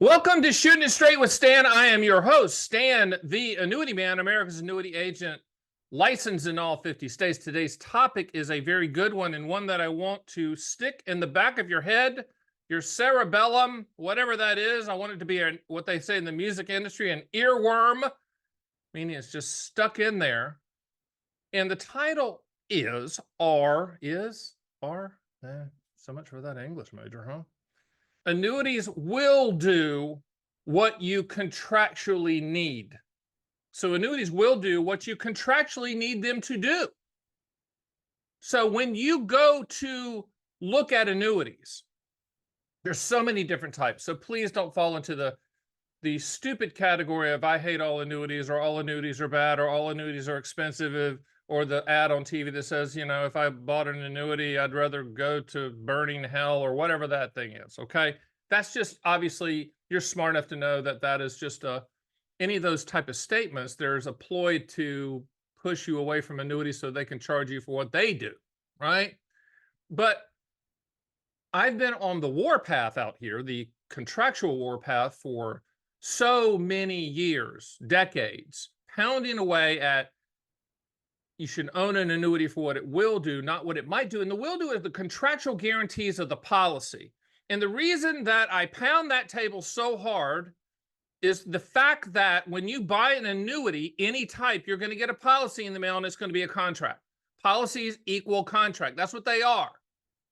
Welcome to Shooting It Straight with Stan. I am your host, Stan, the Annuity Man, America's annuity agent, licensed in all 50 states. Today's topic is a very good one and one that I want to stick in the back of your head, your cerebellum, whatever that is. I want it to be what they say in the music industry, an earworm, meaning it's just stuck in there. And the title is so much for that English major, huh? Annuities will do what you contractually need. So annuities will do what you contractually need them to do. So when you go to look at annuities, there's so many different types. So please don't fall into the stupid category of I hate all annuities, or all annuities are bad, or all annuities are expensive, or the ad on TV that says, you know, if I bought an annuity, I'd rather go to burning hell, or whatever that thing is. Okay. That's just, obviously, you're smart enough to know that that is just any of those type of statements. There's a ploy to push you away from annuities so they can charge you for what they do. Right. But I've been on the warpath out here, the contractual warpath, for so many years, decades, pounding away at you should own an annuity for what it will do, not what it might do. And the will do is the contractual guarantees of the policy. And the reason that I pound that table so hard is the fact that when you buy an annuity, any type, you're going to get a policy in the mail and it's going to be a contract. Policies equal contract. That's what they are.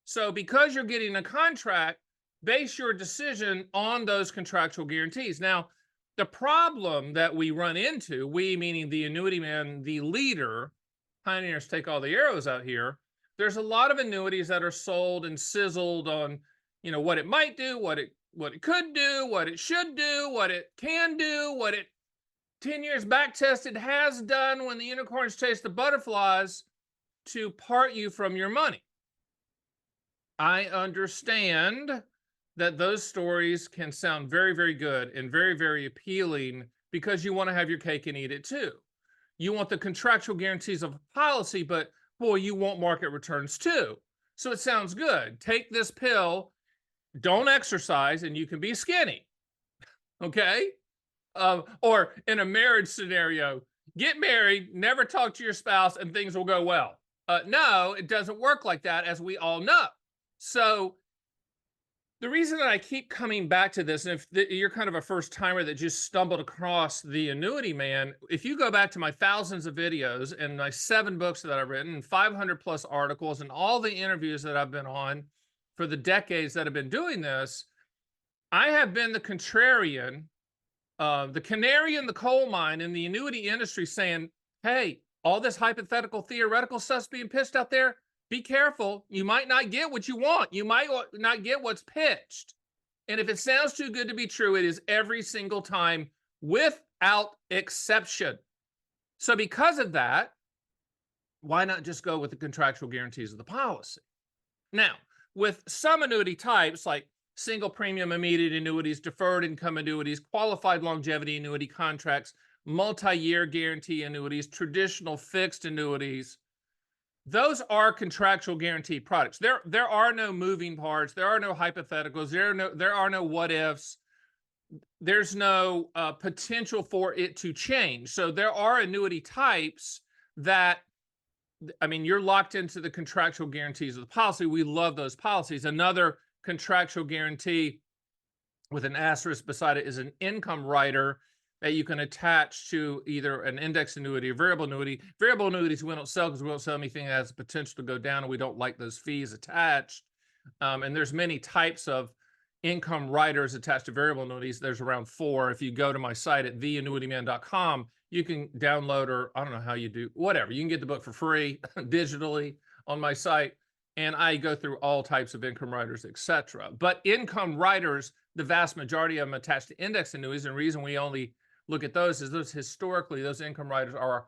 So because you're getting a contract, base your decision on those contractual guarantees. Now, the problem that we run into, we meaning the annuity man, the leader, pioneers take all the arrows out here. There's a lot of annuities that are sold and sizzled on, you know, what it might do, what it could do, what it should do, what it can do, what it 10 years back tested has done when the unicorns chase the butterflies to part you from your money. I understand that those stories can sound very, very good and very, very appealing because you want to have your cake and eat it too. You want the contractual guarantees of a policy, but boy, you want market returns too. So it sounds good. Take this pill, don't exercise, and you can be skinny. Okay? Or in a marriage scenario, get married, never talk to your spouse, and things will go well. No, it doesn't work like that, as we all know. So the reason that I keep coming back to this, and if you're kind of a first timer that just stumbled across the Annuity Man, if you go back to my thousands of videos and my 7 books that I've written and 500 plus articles and all the interviews that I've been on for the decades that I've been doing this, I have been the contrarian, the canary in the coal mine in the annuity industry saying, hey, all this hypothetical theoretical stuff's being pitched out there. Be careful. You might not get what you want. You might not get what's pitched. And if it sounds too good to be true, it is every single time without exception. So because of that, why not just go with the contractual guarantees of the policy? Now, with some annuity types like single premium immediate annuities, deferred income annuities, qualified longevity annuity contracts, multi-year guarantee annuities, traditional fixed annuities, those are contractual guarantee products. There are no moving parts. There are no hypotheticals. There are no what ifs. There's no potential for it to change. So there are annuity types that, I mean, you're locked into the contractual guarantees of the policy. We love those policies. Another contractual guarantee with an asterisk beside it is an income rider that you can attach to either an index annuity or variable annuity. Variable annuities we don't sell because we don't sell anything that has the potential to go down, and we don't like those fees attached. And there's many types of income riders attached to variable annuities. There's around 4. If you go to my site at theannuityman.com, you can download, or I don't know how you do, whatever. You can get the book for free digitally on my site. And I go through all types of income riders, etc. But income riders, the vast majority of them attached to index annuities. And the reason we only look at those is those historically, those income riders are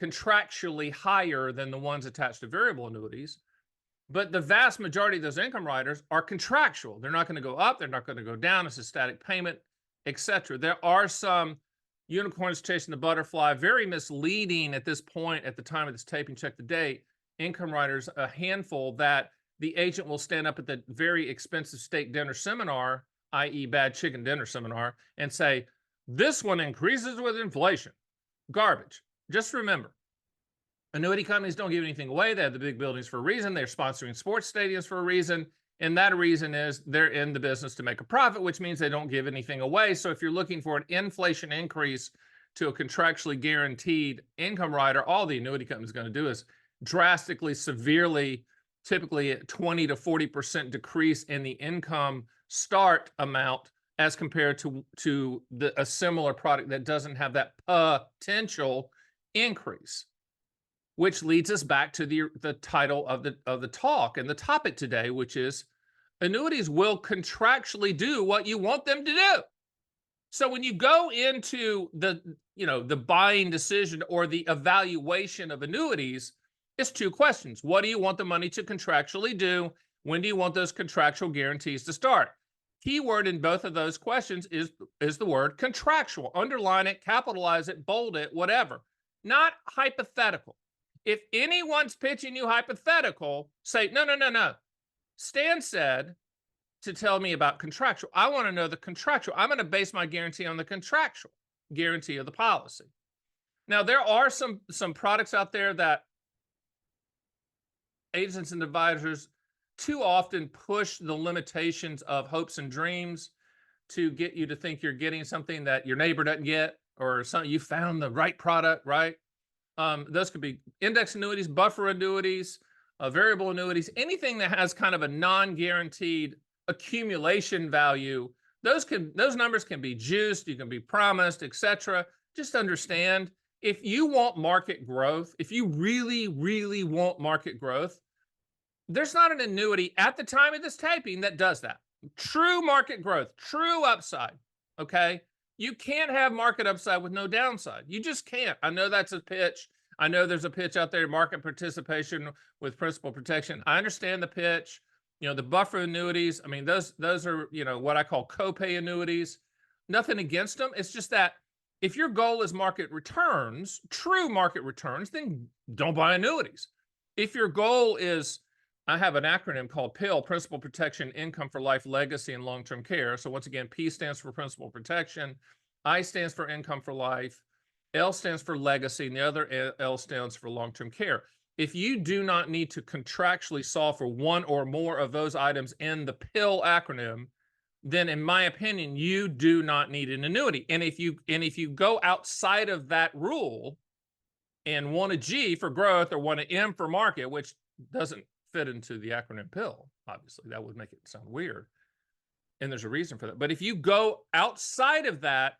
contractually higher than the ones attached to variable annuities. But the vast majority of those income riders are contractual. They're not going to go up. They're not going to go down. It's a static payment, etc. There are some unicorns chasing the butterfly, very misleading at this point, at the time of this taping, check the date, income riders, a handful that the agent will stand up at the very expensive state dinner seminar i.e. bad chicken dinner seminar, and say, this one increases with inflation. Garbage. Just remember, annuity companies don't give anything away. They have the big buildings for a reason. They're sponsoring sports stadiums for a reason. And that reason is they're in the business to make a profit, which means they don't give anything away. So if you're looking for an inflation increase to a contractually guaranteed income rider, all the annuity company is going to do is drastically, severely, typically at 20 to 40% decrease in the income start amount as compared to a similar product that doesn't have that potential increase. Which leads us back to the title of the talk and the topic today, which is annuities will contractually do what you want them to do. So when you go into the buying decision or the evaluation of annuities, it's two questions. What do you want the money to contractually do? When do you want those contractual guarantees to start? Key word in both of those questions is the word contractual. Underline it, capitalize it, bold it, whatever. Not hypothetical. If anyone's pitching you hypothetical, say, no, no, no, no. Stan said to tell me about contractual. I want to know the contractual. I'm going to base my guarantee on the contractual guarantee of the policy. Now, there are some products out there that agents and advisors too often push the limitations of hopes and dreams to get you to think you're getting something that your neighbor doesn't get, or something you found the right product, right? Those could be index annuities, buffer annuities, variable annuities, anything that has kind of a non-guaranteed accumulation value. Those numbers can be juiced, you can be promised, etc. Just understand, if you want market growth, if you really, really want market growth, there's not an annuity at the time of this taping that does that. True market growth, true upside, okay? You can't have market upside with no downside. You just can't. I know that's a pitch. I know there's a pitch out there, market participation with principal protection. I understand the pitch. The buffer annuities, I mean, those are, what I call copay annuities. Nothing against them. It's just that if your goal is market returns, true market returns, then don't buy annuities. If your goal is, I have an acronym called PIL, Principal Protection, Income for Life, Legacy, and Long-Term Care. So once again, P stands for Principal Protection, I stands for Income for Life, L stands for Legacy, and the other L stands for Long-Term Care. If you do not need to contractually solve for one or more of those items in the PIL acronym, then in my opinion, you do not need an annuity. And if you go outside of that rule and want a G for growth or want an M for market, which doesn't fit into the acronym PIL, obviously, that would make it sound weird. And there's a reason for that. But if you go outside of that,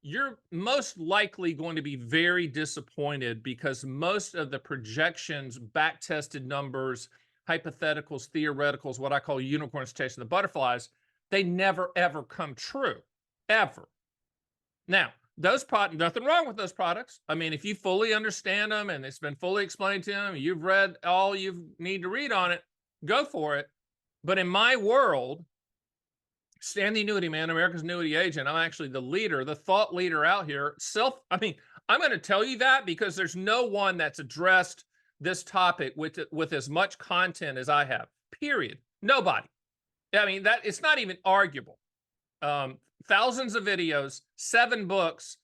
you're most likely going to be very disappointed, because most of the projections, back-tested numbers, hypotheticals, theoreticals, what I call unicorns chasing the butterflies, they never, ever come true, ever. Now, those products, nothing wrong with those products. I mean, if you fully understand them and it's been fully explained to them, you've read all you need to read on it, go for it. But in my world, Stan the Annuity Man, America's Annuity Agent, I'm actually the leader, the thought leader out here. I'm going to tell you that because there's no one that's addressed this topic with as much content as I have, period. Nobody. I mean, that it's not even arguable. Thousands of videos, 7 books,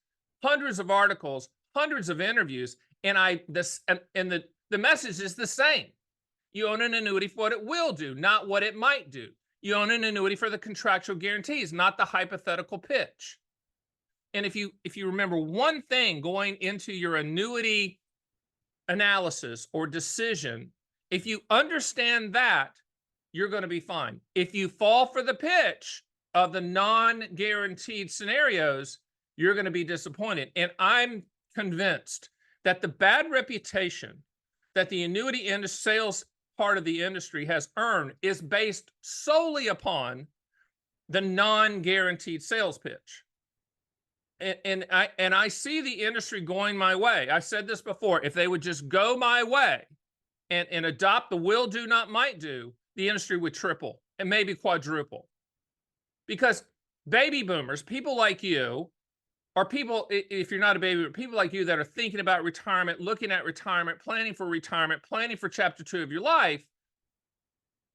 hundreds of articles, hundreds of interviews, and the message is the same. You own an annuity for what it will do, not what it might do. You own an annuity for the contractual guarantees, not the hypothetical pitch. And if you remember one thing going into your annuity analysis or decision, if you understand that, you're going to be fine. If you fall for the pitch of the non-guaranteed scenarios, you're going to be disappointed. And I'm convinced that the bad reputation that the annuity sales part of the industry has earned is based solely upon the non-guaranteed sales pitch. And I see the industry going my way. I've said this before. If they would just go my way and adopt the will do, not might do, the industry would triple and maybe quadruple. Because baby boomers, people like you, or people, if you're not a baby boomer, people like you that are thinking about retirement, looking at retirement, planning for chapter 2 of your life,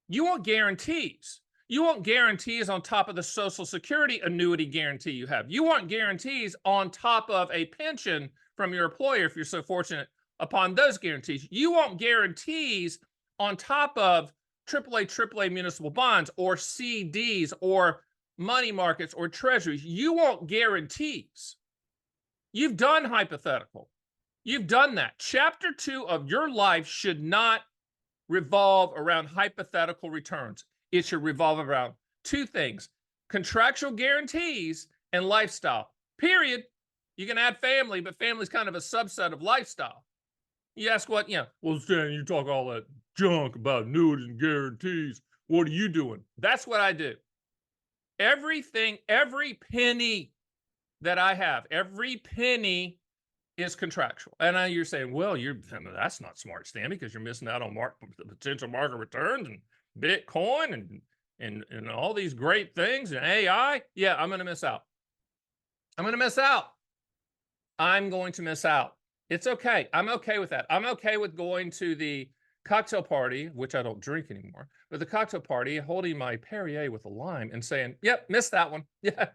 you want guarantees. You want guarantees on top of the Social Security annuity guarantee you have. You want guarantees on top of a pension from your employer if you're so fortunate upon those guarantees. You want guarantees on top of AAA municipal bonds or CDs or money markets or treasuries. You want guarantees. You've done hypothetical. You've done that. Chapter 2 of your life should not revolve around hypothetical returns. It should revolve around two things: contractual guarantees and lifestyle. Period. You can add family, but family's kind of a subset of lifestyle. You ask what, well, Stan, you talk all that junk about annuities and guarantees. What are you doing? That's what I do. Everything, every penny that I have, every penny is contractual. And you're saying, well, that's not smart, Stan, because you're missing out on the potential market returns and Bitcoin and all these great things and AI. Yeah, I'm going to miss out. I'm going to miss out. I'm going to miss out. It's okay. I'm okay with that. I'm okay with going to the cocktail party, which I don't drink anymore, but the cocktail party, holding my Perrier with a lime and saying, yep, missed that one. Yeah.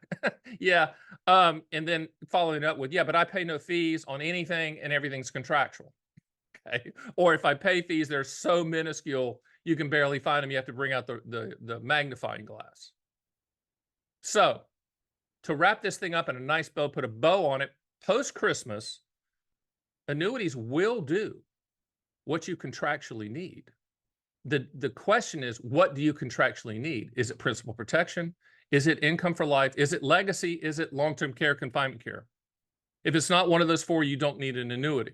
Yeah. And then following up with, yeah, but I pay no fees on anything and everything's contractual. Okay. Or if I pay fees, they're so minuscule, you can barely find them. You have to bring out the magnifying glass. So to wrap this thing up in a nice bow, put a bow on it, post-Christmas, annuities will do what you contractually need. The question is, what do you contractually need? Is it principal protection? Is it income for life? Is it legacy? Is it long-term care, confinement care? If it's not one of those four, you don't need an annuity,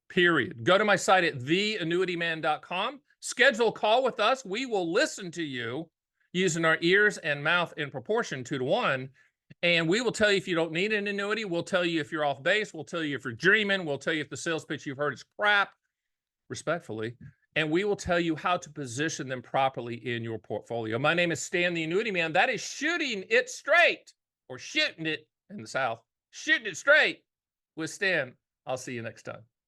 period. Go to my site at theannuityman.com. Schedule a call with us. We will listen to you using our ears and mouth in proportion 2 to 1. And we will tell you if you don't need an annuity. We'll tell you if you're off base. We'll tell you if you're dreaming. We'll tell you if the sales pitch you've heard is crap, respectfully. And we will tell you how to position them properly in your portfolio. My name is Stan the Annuity Man. That is shooting it straight, or shooting it in the South. Shooting it straight with Stan. I'll see you next time.